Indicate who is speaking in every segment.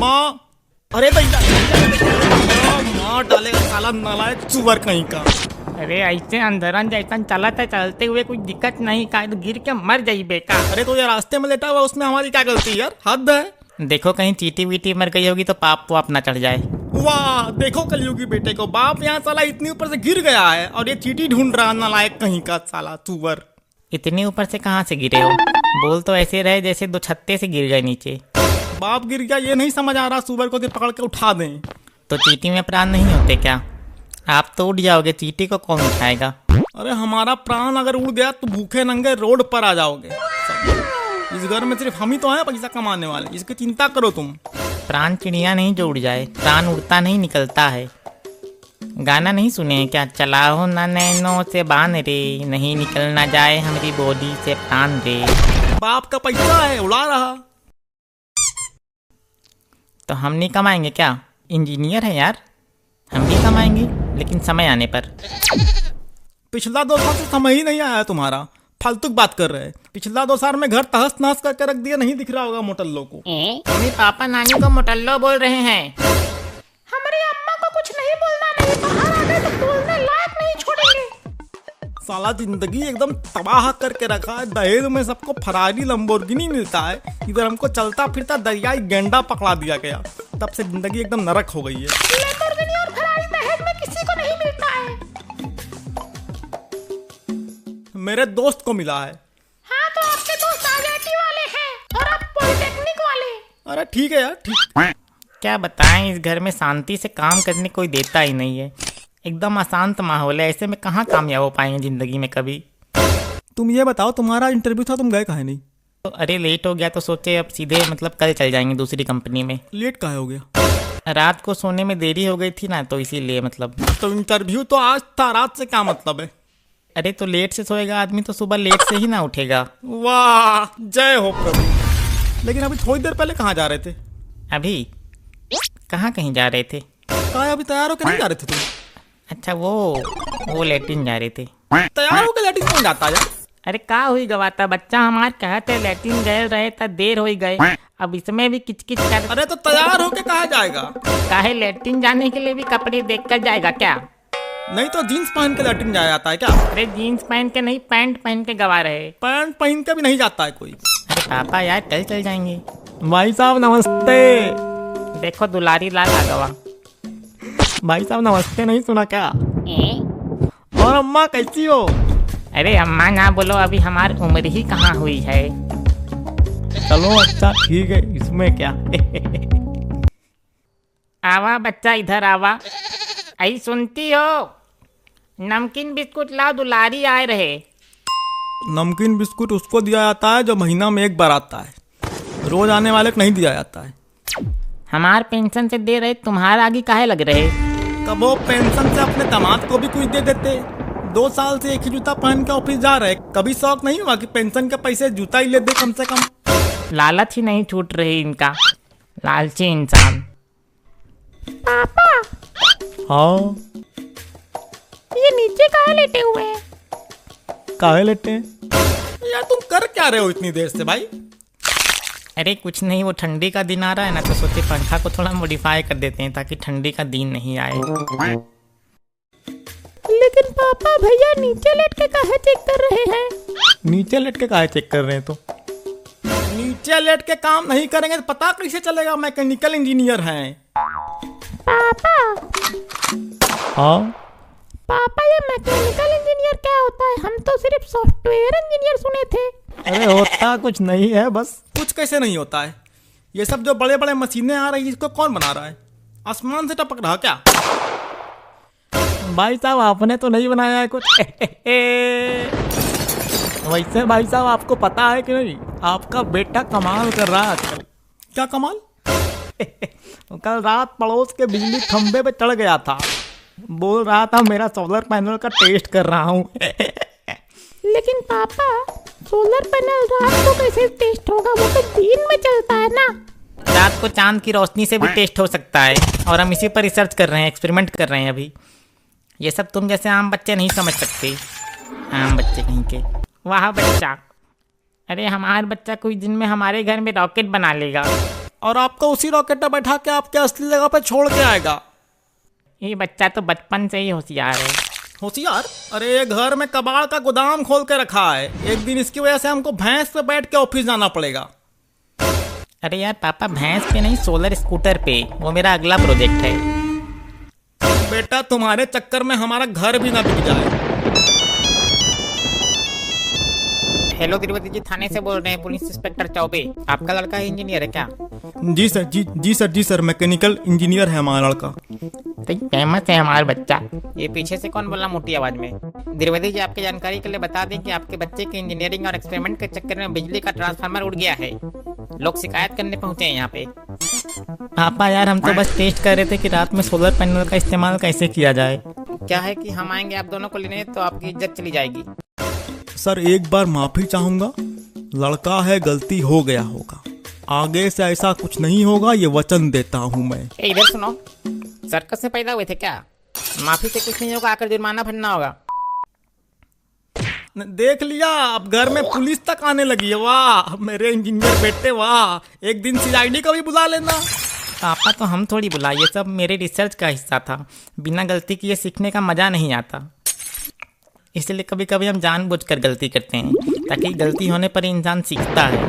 Speaker 1: माँ, अरे भैया माँ डालेगा साला नालायक चूवर कहीं का।
Speaker 2: अरे ऐसे अंधरन जैसा चला था, चलते हुए कुछ दिक्कत नहीं का तो गिर के मर जाई बेका।
Speaker 1: अरे तो ये रास्ते में लेटा हुआ उसमें हमारी क्या गलती यार, हद है।
Speaker 2: देखो कहीं चीटी वीटी मर गई होगी तो पाप वाप ना चढ़ जाए।
Speaker 1: वाह देखो कलयुगी बेटे को, बाप यहाँ साला इतनी ऊपर से गिर गया है और ये चीटी ढूंढ रहा नालायक कहीं का साला चूवर।
Speaker 2: इतनी ऊपर से कहाँ से गिरे हो? बोल तो ऐसे रहे जैसे 2 छत्ते से गिर गए नीचे।
Speaker 1: बाप गिर गया ये नहीं समझ आ रहा, सुअर को पकड़ के उठा दें।
Speaker 2: तो चीटी में प्राण नहीं होते क्या? आप तो उड़ जाओगे, चीटी को कौन उठाएगा?
Speaker 1: अरे हमारा प्राण अगर उड़ गया तो भूखे नंगे रोड पर आ जाओगे। इस घर में सिर्फ हम ही तो हैं पैसा कमाने वाले, इसकी चिंता करो तुम।
Speaker 2: प्राण चिड़िया नहीं जो उड़ जाए, प्राण उड़ता नहीं निकलता है। गाना नहीं सुने हैं क्या? चलाओ ना नैनो से बान रे, नहीं निकलना जाए हमारी बॉडी से प्राण रे।
Speaker 1: बाप का पैसा है उड़ा रहा।
Speaker 2: तो हम नहीं कमाएंगे क्या? इंजीनियर है यार, हम भी कमाएंगे लेकिन समय आने पर।
Speaker 1: पिछला 2 साल से समय ही नहीं आया तुम्हारा, फालतू बात कर रहे हैं। पिछला 2 साल में घर तहस नहस करके रख दिया, नहीं दिख रहा होगा मोटल्लो को।
Speaker 2: मम्मी पापा नानी को मोटल्लो बोल रहे हैं।
Speaker 3: हमारी अम्मा को कुछ नहीं बोलना, नहीं बाहर आ गए तो बोलने लायक नहीं छोड़ेंगे।
Speaker 1: साला जिंदगी एकदम तबाह करके रखा है। दहेज में सबको फरारी लंबोर्गिनी मिलता है, इधर हमको चलता फिरता दरियाई गेंडा पकड़ा दिया गया। तब से जिंदगी एकदम नरक हो गई है।
Speaker 3: लैम्बोर्गिनी और फरारी दहेज में किसी को नहीं मिलता है।
Speaker 1: मेरे दोस्त को मिला है।
Speaker 3: हाँ तो आपके दोस्त आईआईटी वाले हैं और आप पॉलिटेक्निक वाले।
Speaker 1: अरे ठीक है यार, ठीक।
Speaker 2: क्या बताएं, इस घर में शांति से काम करने कोई देता ही नहीं है। एकदम अशांत माहौल है, ऐसे में कहाँ कामयाब हो पाएंगे जिंदगी में कभी।
Speaker 1: तुम ये बताओ, तुम्हारा इंटरव्यू था, तुम गए काहे नहीं?
Speaker 2: तो अरे लेट हो गया तो सोचे अब सीधे मतलब कल चल जाएंगे दूसरी कंपनी में।
Speaker 1: लेट काहे हो गया?
Speaker 2: रात को सोने में देरी हो गई थी ना, तो इसीलिए मतलब।
Speaker 1: तो इंटरव्यू तो आज था, रात से क्या मतलब है?
Speaker 2: अरे तो लेट से सोएगा आदमी तो सुबह लेट से ही ना उठेगा।
Speaker 1: वाह जय हो प्रभु। लेकिन अभी थोड़ी देर पहले कहाँ जा रहे थे?
Speaker 2: अभी कहाँ कहीं जा रहे थे?
Speaker 1: कहाँ अभी तैयार होकर नहीं जा रहे थे तुम?
Speaker 2: अच्छा वो लेटिन जा रहे थे।
Speaker 1: तैयार होकर लैट्रिन कौन जाता है यार?
Speaker 2: अरे का हुई गवाता बच्चा हमार कहते लेटिन गए रहे था, देर हो गए, अब इसमें भी किचकिच कर।
Speaker 1: अरे तो तैयार होके कहाँ जाएगा?
Speaker 2: काहे लेटिन जाने के लिए भी कपड़े देख कर जाएगा क्या?
Speaker 1: नहीं तो जीन्स पहन के लैट्रिन जाया जाता है क्या?
Speaker 2: अरे जीन्स पहन के नहीं, पैंट पहन के गवा रहे।
Speaker 1: पैंट पहन के भी नहीं जाता है कोई।
Speaker 2: अरे पापा यार कल चल जाएंगे।
Speaker 1: भाई साहब नमस्ते।
Speaker 2: देखो दुलारी लाल आ गवा।
Speaker 1: भाई साहब नमस्ते नहीं सुना क्या? और अम्मा कैसी हो?
Speaker 2: अरे अम्मा ना बोलो, अभी हमारी उम्र ही कहाँ हुई है।
Speaker 1: चलो अच्छा ठीक है, इसमें क्या।
Speaker 2: आवा बच्चा इधर आवा। आई सुनती हो, नमकीन बिस्कुट लाओ, दुलारी आए रहे।
Speaker 1: नमकीन बिस्कुट उसको दिया जाता है जो महीना में एक बार आता है, रोज आने वाले को नहीं दिया जाता है।
Speaker 2: हमार पेंशन से दे रहे, तुम्हारा आगे काहे लग रहे?
Speaker 1: कब वो पेंशन से अपने दामाद को भी कुछ दे देते। 2 साल से एक ही जूता पहन के ऑफिस जा रहे, कभी शौक नहीं हुआ कि पेंशन के पैसे जूता ही ले दे कम से कम?
Speaker 2: लालच ही नहीं छूट रही इनका, लालची इंसान।
Speaker 3: पापा
Speaker 1: हाँ
Speaker 3: ये नीचे कहाँ लेटे हुए हैं?
Speaker 1: काहे लेटे हैं? यार तुम कर क्या रहे हो इतनी देर से भाई?
Speaker 2: अरे कुछ नहीं, वो ठंडी का दिन आ रहा है ना, तो सोचे पंखा को थोड़ा मॉडिफाई कर देते हैं ताकि ठंडी का दिन नहीं आए।
Speaker 3: लेकिन पापा भैया नीचे लेट के काहे चेक कर रहे हैं?
Speaker 1: नीचे लेट के काहे चेक कर रहे हैं? तो नीचे लेट के काम नहीं करेंगे तो पता कैसे चलेगा मैकेनिकल इंजीनियर हैं?
Speaker 3: पापा
Speaker 1: हाँ
Speaker 3: पापा ये मैकेनिकल इंजीनियर क्या होता है? हम तो सिर्फ सॉफ्टवेयर इंजीनियर सुने थे।
Speaker 1: अरे होता कुछ नहीं है बस। कुछ कैसे नहीं होता है? ये सब जो बड़े बड़े मशीनें आ रही है इसको कौन बना रहा है? आसमान से टपक रहा क्या? भाई साहब आपने तो नहीं बनाया है कुछ। वैसे भाई साहब आपको पता है कि नहीं, आपका बेटा कमाल कर रहा है आजकल। क्या कमाल? कल रात पड़ोस के बिजली खंबे पे चढ़ गया था, बोल रहा था मेरा सोलर पैनल का टेस्ट कर रहा हूँ।
Speaker 3: लेकिन पापा सोलर पैनल रात को कैसे टेस्ट होगा? वो तो दिन में चलता है ना।
Speaker 2: रात को चांद की रोशनी से भी टेस्ट हो सकता है, और हम इसी पर रिसर्च कर रहे हैं, एक्सपेरिमेंट कर रहे हैं अभी। ये सब तुम जैसे आम बच्चे नहीं समझ सकते, आम बच्चे कहीं के। वाह बच्चा, अरे हमारा बच्चा कुछ दिन में हमारे घर में रॉकेट बना लेगा।
Speaker 1: और आपको उसी रॉकेट में बैठा के आपके असली जगह पे छोड़ के आएगा।
Speaker 2: ये बच्चा तो बचपन से ही होशियार है।
Speaker 1: होशियार? अरे ये घर में कबाड़ का गोदाम खोल के रखा है। एक दिन इसकी वजह से हमको भैंस पे बैठ के ऑफिस जाना पड़ेगा।
Speaker 2: अरे यार पापा, भैंस पे नहीं, सोलर स्कूटर पे। वो मेरा अगला प्रोजेक्ट है।
Speaker 1: बेटा तुम्हारे चक्कर में हमारा घर भी ना बिक जाए।
Speaker 2: हेलो तिरुपति जी, थाने से बोल रहे हैं, पुलिस इंस्पेक्टर चौबे। आपका लड़का इंजीनियर है क्या?
Speaker 1: जी सर, जी सर, मैकेनिकल इंजीनियर है हमारा लड़का।
Speaker 2: तो फेमस है हमारा बच्चा। ये पीछे से कौन बोला मोटी आवाज में? तिरुपति जी, आपकी जानकारी के लिए बता दें कि आपके बच्चे के इंजीनियरिंग और एक्सपेरिमेंट के चक्कर में बिजली का ट्रांसफार्मर उड़ गया है। लोग शिकायत करने पहुंचे हैं यहाँ पे।
Speaker 1: पापा यार, हम तो बस टेस्ट कर रहे थे कि रात में सोलर पैनल का इस्तेमाल कैसे किया जाए।
Speaker 2: क्या है कि हम आएंगे आप दोनों को लेने, तो आपकी इज्जत चली जाएगी।
Speaker 1: सर एक बार माफी चाहूंगा, लड़का है, गलती हो गया होगा, आगे से ऐसा कुछ नहीं होगा, ये वचन देता हूँ मैं।
Speaker 2: इधर सुनो, सर्कस में पैदा हुए थे क्या? माफी से कुछ नहीं होगा, आकर जुर्माना भरना होगा।
Speaker 1: देख लिया, अब घर में पुलिस तक आने लगी है। वाह मेरे इंजीनियर बेटे, वाह। एक दिन सीआईडी को भी बुला लेना।
Speaker 2: पापा तो हम थोड़ी बुला, ये सब मेरे रिसर्च का हिस्सा था। बिना गलती किए सीखने का मजा नहीं आता, इसलिए कभी कभी हम जानबूझकर गलती करते हैं, ताकि गलती होने पर इंसान सीखता है।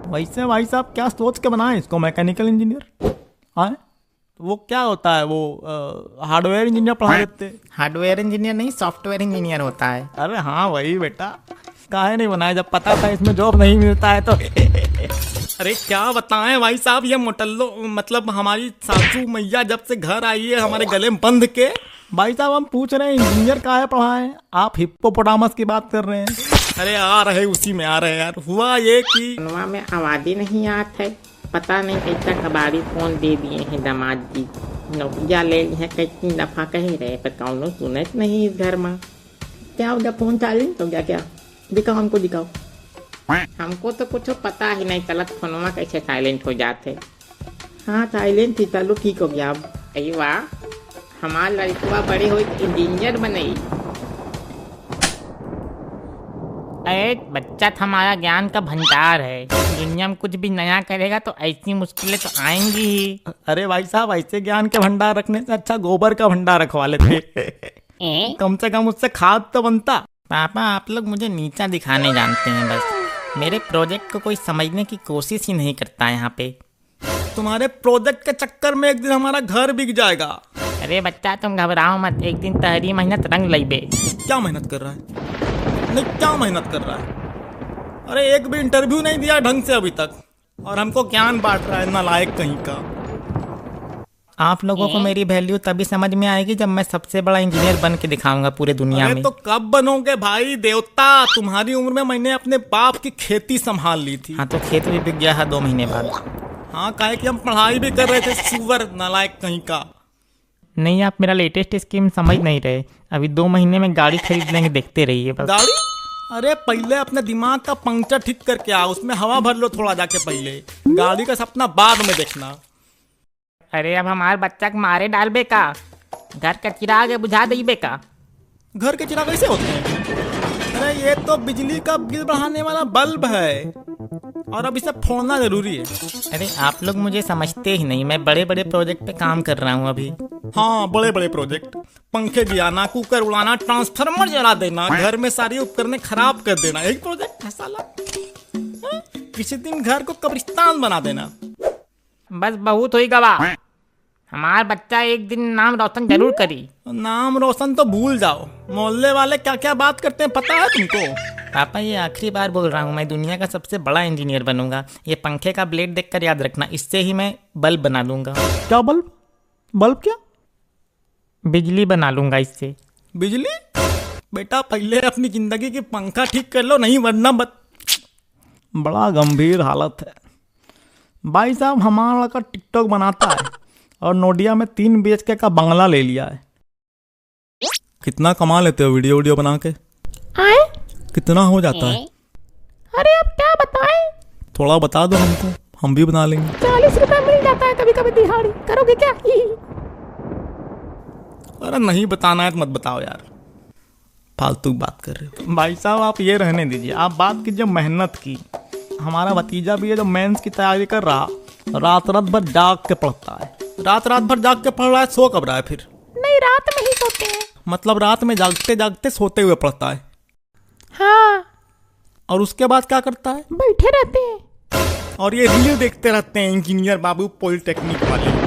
Speaker 1: वैसे भाई साहब क्या सोच के बनाए इसको मैकेनिकल इंजीनियर? हाँ, वो क्या होता है, वो हार्डवेयर इंजीनियर पढ़ा देते।
Speaker 2: हार्डवेयर इंजीनियर नहीं, सॉफ्टवेयर इंजीनियर होता है।
Speaker 1: अरे हाँ वही बेटा, काहे नहीं बनाया जब पता था इसमें जॉब नहीं मिलता है तो। अरे क्या बताएं भाई साहब, ये मोटल्लो मतलब हमारी सासू मैया जब से घर आई है हमारे गले में बंध के। भाई साहब हम पूछ रहे हैं इंजीनियर काहे पढ़ाएं, आप हिप्पोपोटामस की बात कर रहे हैं। अरे आ रहे उसी में आ रहे यार। हुआ ये कि
Speaker 4: फोनवा में आवाज ही नहीं आत है, पता नहीं कैसा कबाड़ी फोन दे दिए हैं दामाद जी। नौकरिया ले ली है, कैसी दफा कह रहे पर कौनो सुनत नहीं इस घर में। क्या होगा, फोन साइलेंट हो गया क्या? दिखाओ, हमको दिखाओ। हमको तो कुछ पता ही नहीं चलत फोनवा कैसे साइलेंट हो जाते। हाँ साइलेंट थी, चलो ठीक हो गया अब। अरे वाह, हमार लड़कुआ बड़े हो इंजीनियर बने।
Speaker 2: अरे बच्चा हमारा ज्ञान का भंडार है। दुनिया में कुछ भी नया करेगा तो ऐसी मुश्किलें तो आएंगी ही।
Speaker 1: अरे भाई साहब, ऐसे ज्ञान के भंडार रखने से अच्छा गोबर का भंडार रखवा लेते। कम से कम उससे खाद तो बनता।
Speaker 2: पापा आप लोग मुझे नीचा दिखाने जानते हैं बस। मेरे प्रोजेक्ट को कोई समझने की कोशिश ही नहीं करता यहाँ पे।
Speaker 1: तुम्हारे प्रोजेक्ट के चक्कर में एक दिन हमारा घर बिक जाएगा।
Speaker 2: अरे बच्चा तुम घबराओ मत, एक दिन तहरी मेहनत रंग लइबे।
Speaker 1: क्या मेहनत कर रहा है? नहीं क्या मेहनत कर रहा है? अरे एक भी इंटरव्यू नहीं दिया ढंग से अभी तक, और हमको ज्ञान बांट रहा है, नालायक कहीं का।
Speaker 2: आप लोगों को मेरी वैल्यू तभी समझ में आएगी जब मैं सबसे बड़ा इंजीनियर बन के दिखाऊंगा पूरे दुनिया में।
Speaker 1: तो कब बनोगे भाई देवता? तुम्हारी उम्र में मैंने अपने बाप की खेती संभाल ली थी।
Speaker 2: हाँ तो खेत भी बिक गया है 2 महीने बाद।
Speaker 1: हाँ काहे कि हम पढ़ाई भी कर रहे थे, सुअर नालायक कहीं का।
Speaker 2: नहीं आप मेरा लेटेस्ट स्कीम समझ नहीं रहे। अभी 2 महीने में गाड़ी खरीद लेंगे, देखते रहिए बस।
Speaker 1: गाड़ी? अरे पहले अपने दिमाग का पंक्चर ठीक करके आओ, उसमें हवा भर लो थोड़ा जाके पहले। गाड़ी का सपना बाद में देखना।
Speaker 2: अरे अब हमारे बच्चा के मारे डालबे का? घर का चिराग बुझा देबे का?
Speaker 1: घर के चिराग कैसे होते हैं? अरे ये तो बिजली का बिल बढ़ाने वाला बल्ब है, और अब इसे फोड़ना जरूरी है।
Speaker 2: अरे आप लोग मुझे समझते ही नहीं, मैं बड़े बड़े प्रोजेक्ट पे काम कर रहा हूँ अभी।
Speaker 1: हाँ बड़े बड़े प्रोजेक्ट, पंखे गिराना, कुकर उड़ाना, ट्रांसफार्मर जला देना, घर में सारी उपकरणें खराब कर देना, एक प्रोजेक्ट है साला। किसी दिन घर को कब्रिस्तान बना देना।
Speaker 2: बस बहुत हुई गवाह, हमारा बच्चा एक दिन नाम रोशन जरूर करी।
Speaker 1: नाम रोशन तो भूल जाओ, मोहल्ले वाले क्या क्या बात करते हैं पता है तुमको?
Speaker 2: पापा ये आखिरी बार बोल रहा हूँ, मैं दुनिया का सबसे बड़ा इंजीनियर बनूंगा। ये पंखे का ब्लेड देखकर याद रखना, इससे ही मैं बल्ब बना लूंगा।
Speaker 1: क्या बल्ब? बल्ब क्या?
Speaker 2: बिजली बना लूंगा इससे।
Speaker 1: बिजली? बेटा पहले अपनी जिंदगी की पंखा ठीक कर लो, नहीं वरना बड़ा गंभीर हालत है। भाई साहब हमारा लड़का टिकटॉक बनाता है और नोडिया में 3 BHK का बंगला ले लिया है। कितना कमा लेते हो वीडियो बना के?
Speaker 3: आए?
Speaker 1: कितना हो जाता है?
Speaker 3: अरे अब क्या बताएं?
Speaker 1: थोड़ा बता दो हमको, हम भी बना लेंगे।
Speaker 3: 40 रुपए मिल जाता है कभी कभी दिहाड़ी। करोगे क्या?
Speaker 1: अरे नहीं बताना है तो मत बताओ यार, फालतू बात कर रहे हो। भाई साहब आप ये रहने दीजिए, आप बात कीजिए मेहनत की। हमारा भतीजा भी है जो मेंस की तैयारी कर रहा, रात रात भर जाग के पढ़ता है। रात रात भर जाग के पढ़ रहा है, सो कब रहा है फिर?
Speaker 3: नहीं, रात में ही सोते हैं।
Speaker 1: मतलब रात में जागते जागते सोते हुए पढ़ता है।
Speaker 3: हाँ,
Speaker 1: और उसके बाद क्या करता है?
Speaker 3: बैठे रहते हैं।
Speaker 1: और ये रील देखते रहते हैं इंजीनियर बाबू पॉलिटेक्निक वाले।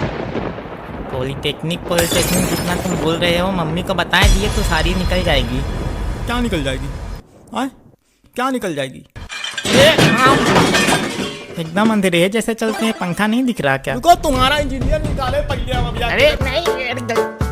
Speaker 2: पॉलिटेक्निक जितना तुम बोल रहे हो मम्मी को बता दिए तो सारी निकल जाएगी।
Speaker 1: क्या निकल जाएगी? आए? क्या निकल जाएगी?
Speaker 2: एकदम अंधेरे है जैसे चलते हैं, पंखा नहीं दिख रहा क्या?
Speaker 1: रुको, तुम्हारा इंजीनियर निकाले पहले।
Speaker 2: अरे नहीं